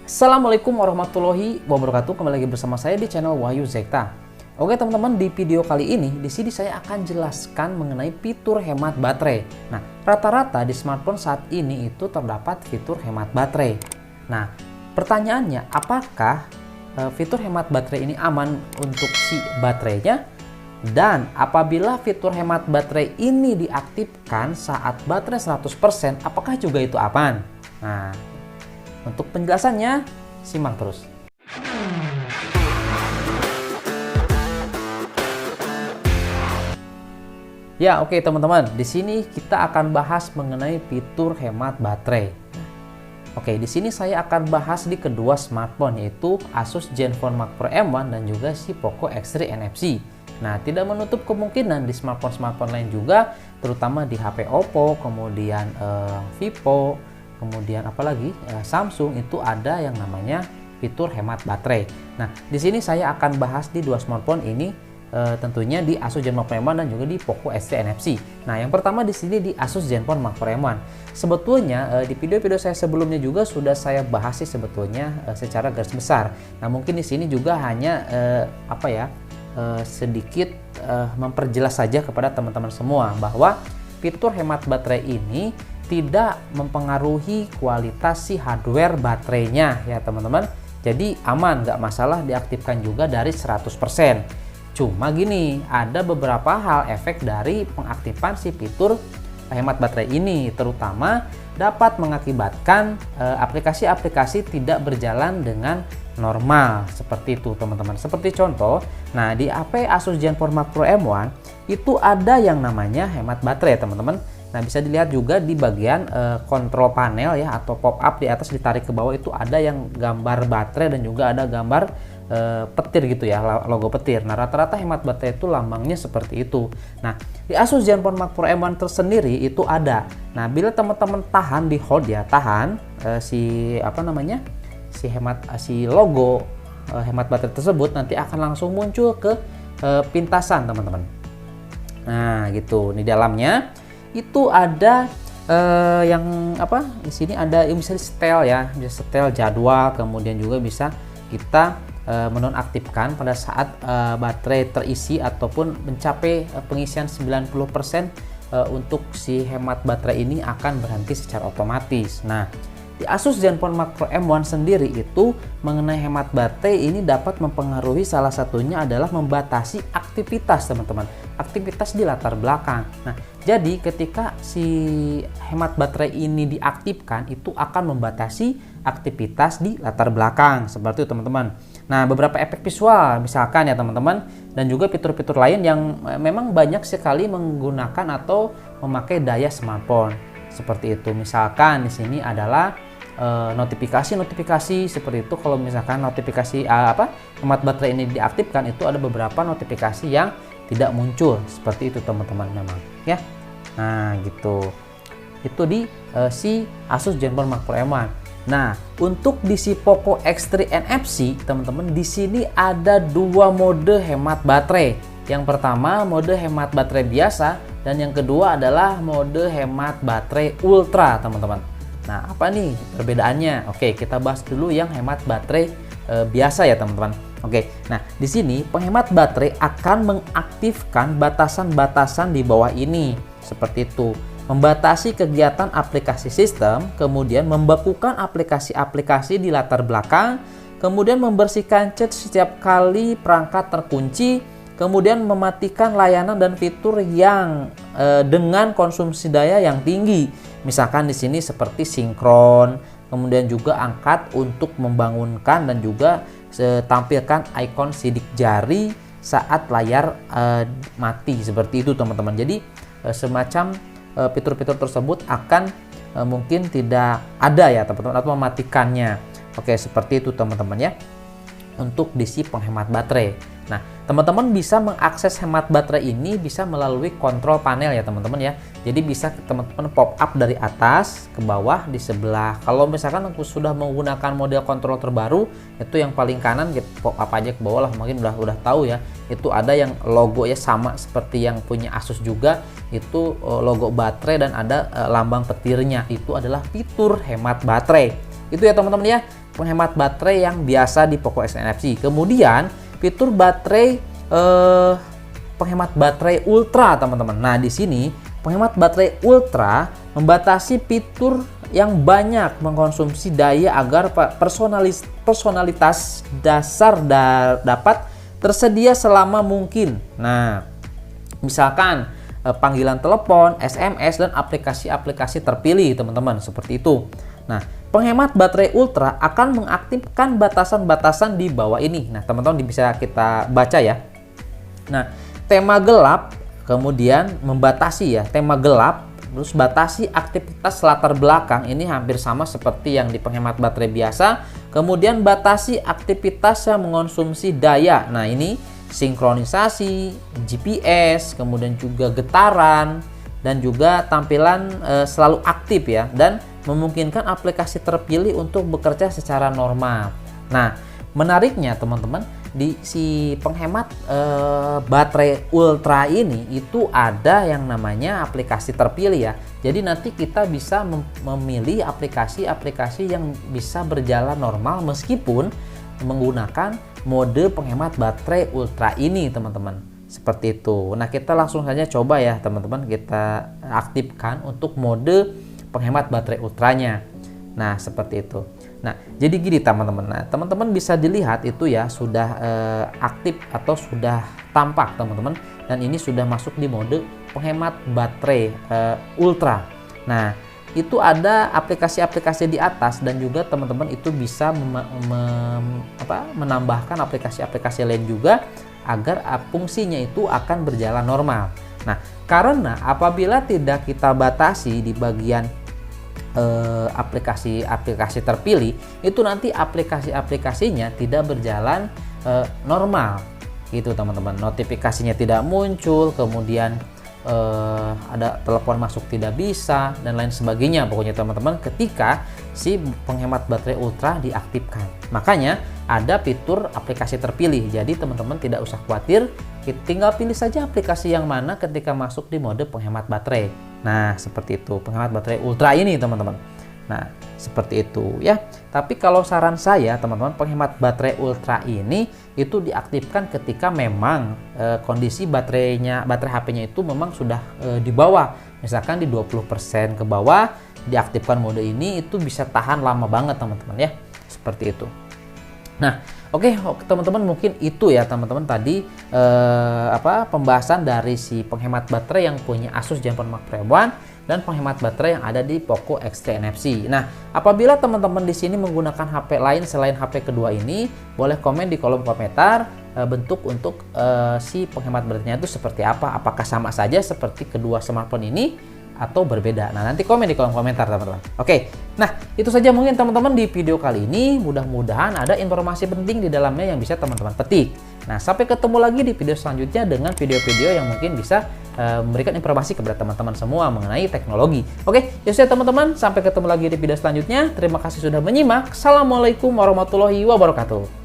Assalamualaikum warahmatullahi wabarakatuh. Kembali lagi bersama saya di channel Wahyu Zekta. Oke teman-teman, di video kali ini di sini saya akan jelaskan mengenai fitur hemat baterai. Nah, rata-rata di smartphone saat ini itu terdapat fitur hemat baterai. Nah, pertanyaannya, apakah fitur hemat baterai ini aman untuk si baterainya? Dan apabila fitur hemat baterai ini diaktifkan saat baterai 100%, apakah juga itu aman? Nah, untuk penjelasannya, simak terus. Ya, oke teman-teman. Di sini kita akan bahas mengenai fitur hemat baterai. Oke, di sini saya akan bahas di kedua smartphone, yaitu Asus Zenfone Mark Pro M1 dan juga si Poco X3 NFC. Nah, tidak menutup kemungkinan di smartphone-smartphone lain juga, terutama di HP Oppo, kemudian Vivo, kemudian apalagi Samsung itu ada yang namanya fitur hemat baterai. Nah, di sini saya akan bahas di dua smartphone ini, tentunya di Asus Zenfone Mark Pro M1 dan juga di Poco X3 NFC. Nah, yang pertama di sini di Asus Zenfone Mark Pro M1. Sebetulnya di video-video saya sebelumnya juga sudah saya bahas sih sebetulnya secara garis besar. Nah, mungkin di sini juga hanya sedikit memperjelas saja kepada teman-teman semua bahwa fitur hemat baterai ini tidak mempengaruhi kualitas si hardware baterainya ya teman-teman. Jadi aman, nggak masalah diaktifkan juga dari 100%. Cuma gini, ada beberapa hal efek dari pengaktifan si fitur hemat baterai ini, terutama dapat mengakibatkan aplikasi-aplikasi tidak berjalan dengan normal seperti itu teman-teman. Seperti contoh, nah di HP Asus Zenfone Mark Pro M1 itu ada yang namanya hemat baterai teman-teman. Nah, bisa dilihat juga di bagian kontrol panel ya, atau pop up di atas ditarik ke bawah itu ada yang gambar baterai dan juga ada gambar petir gitu ya, logo petir. Nah, rata-rata hemat baterai itu lambangnya seperti itu. Nah, di Asus Zenfone Mark Pro M1 tersendiri itu ada. Nah, bila teman-teman tahan di hold ya, tahan si logo hemat baterai tersebut nanti akan langsung muncul ke pintasan teman-teman. Nah, gitu. Di dalamnya itu ada di sini ada yang bisa setel ya, bisa setel jadwal, kemudian juga bisa kita menonaktifkan pada saat baterai terisi ataupun mencapai pengisian 90%, untuk si hemat baterai ini akan berhenti secara otomatis. Nah, di Asus Zenfone Mark Pro M1 sendiri itu mengenai hemat baterai ini dapat mempengaruhi, salah satunya adalah membatasi aktivitas teman-teman, aktivitas di latar belakang. Nah, jadi ketika si hemat baterai ini diaktifkan itu akan membatasi aktivitas di latar belakang seperti itu teman-teman. Nah, beberapa efek visual misalkan ya teman-teman, dan juga fitur-fitur lain yang memang banyak sekali menggunakan atau memakai daya smartphone. Seperti itu, misalkan di sini adalah notifikasi seperti itu. Kalau misalkan notifikasi hemat baterai ini diaktifkan, itu ada beberapa notifikasi yang tidak muncul seperti itu teman-teman memang ya. Nah, gitu. Itu di si Asus Zenfone Mark Pro M1. Nah, untuk di si Poco X3 NFC teman-teman, di sini ada dua mode hemat baterai. Yang pertama mode hemat baterai biasa, dan yang kedua adalah mode hemat baterai ultra teman-teman. Nah, apa nih perbedaannya? Oke, kita bahas dulu yang hemat baterai biasa ya teman-teman. Oke, nah di sini penghemat baterai akan mengaktifkan batasan-batasan di bawah ini seperti itu. Membatasi kegiatan aplikasi sistem, kemudian membekukan aplikasi-aplikasi di latar belakang, kemudian membersihkan chat setiap kali perangkat terkunci, kemudian mematikan layanan dan fitur yang dengan konsumsi daya yang tinggi. Misalkan di sini seperti sinkron, kemudian juga angkat untuk membangunkan dan juga tampilkan ikon sidik jari saat layar mati seperti itu teman-teman. Jadi semacam fitur-fitur tersebut akan mungkin tidak ada ya teman-teman, atau mematikannya. Oke, seperti itu teman-teman ya untuk di si penghemat baterai. Nah, teman-teman bisa mengakses hemat baterai ini bisa melalui kontrol panel ya teman-teman ya. Jadi bisa teman-teman pop up dari atas ke bawah di sebelah. Kalau misalkan aku sudah menggunakan model kontrol terbaru, itu yang paling kanan gitu, pop up aja ke bawah lah, mungkin udah tahu ya. Itu ada yang logo ya sama seperti yang punya Asus juga, itu logo baterai dan ada lambang petirnya. Itu adalah fitur hemat baterai. Itu ya teman-teman ya. penghemat baterai yang biasa di Poco X9 NFC. Kemudian fitur baterai penghemat baterai ultra, teman-teman. Nah, di sini penghemat baterai ultra membatasi fitur yang banyak mengkonsumsi daya agar personalitas dasar dapat tersedia selama mungkin. Nah, misalkan panggilan telepon, SMS, dan aplikasi-aplikasi terpilih, teman-teman, seperti itu. Nah, penghemat baterai ultra akan mengaktifkan batasan-batasan di bawah ini. Nah, teman-teman bisa kita baca ya. Nah, tema gelap, kemudian membatasi ya, tema gelap, terus batasi aktivitas latar belakang, ini hampir sama seperti yang di penghemat baterai biasa. Kemudian batasi aktivitas yang mengonsumsi daya. Nah, ini sinkronisasi, GPS, kemudian juga getaran, dan juga tampilan selalu aktif ya, dan memungkinkan aplikasi terpilih untuk bekerja secara normal. Nah, menariknya teman-teman, di si penghemat baterai ultra ini itu ada yang namanya aplikasi terpilih ya. Jadi nanti kita bisa memilih aplikasi-aplikasi yang bisa berjalan normal meskipun menggunakan mode penghemat baterai ultra ini, teman-teman. Seperti itu. Nah, kita langsung saja coba ya, teman-teman, kita aktifkan untuk mode penghemat baterai ultranya. Nah, seperti itu. Nah, jadi gini, teman-teman. Nah, teman-teman bisa dilihat itu ya sudah aktif atau sudah tampak, teman-teman. Dan ini sudah masuk di mode penghemat baterai ultra. Nah, itu ada aplikasi-aplikasi di atas, dan juga teman-teman itu bisa menambahkan aplikasi-aplikasi lain juga agar fungsinya itu akan berjalan normal. Nah, karena apabila tidak kita batasi di bagian aplikasi-aplikasi terpilih, itu nanti aplikasi-aplikasinya tidak berjalan normal gitu, teman-teman. Notifikasinya tidak muncul, kemudian ada telepon masuk tidak bisa, dan lain sebagainya pokoknya, teman-teman, ketika si penghemat baterai ultra diaktifkan. Makanya ada fitur aplikasi terpilih, jadi teman-teman tidak usah khawatir, tinggal pilih saja aplikasi yang mana ketika masuk di mode penghemat baterai. Nah, seperti itu penghemat baterai ultra ini, teman-teman. Nah, seperti itu ya. Tapi kalau saran saya, teman-teman, penghemat baterai ultra ini itu diaktifkan ketika memang kondisi baterai HP-nya itu memang sudah di bawah. Misalkan di 20% ke bawah, diaktifkan mode ini itu bisa tahan lama banget, teman-teman ya. Seperti itu. Nah, oke, teman-teman, mungkin itu ya, teman-teman, tadi pembahasan dari si penghemat baterai yang punya Asus Zenfone Mark Pro 1 dan penghemat baterai yang ada di Poco X3 NFC. Nah, apabila teman-teman di sini menggunakan HP lain selain HP kedua ini, boleh komen di kolom komentar bentuk untuk si penghemat baterainya itu seperti apa. Apakah sama saja seperti kedua smartphone ini atau berbeda? Nah, nanti komen di kolom komentar, teman-teman. Oke, nah itu saja mungkin, teman-teman, di video kali ini. Mudah-mudahan ada informasi penting di dalamnya yang bisa teman-teman petik. Nah, sampai ketemu lagi di video selanjutnya dengan video-video yang mungkin bisa memberikan informasi kepada teman-teman semua mengenai teknologi. Oke, ya sudah, teman-teman, sampai ketemu lagi di video selanjutnya. Terima kasih sudah menyimak. Assalamualaikum warahmatullahi wabarakatuh.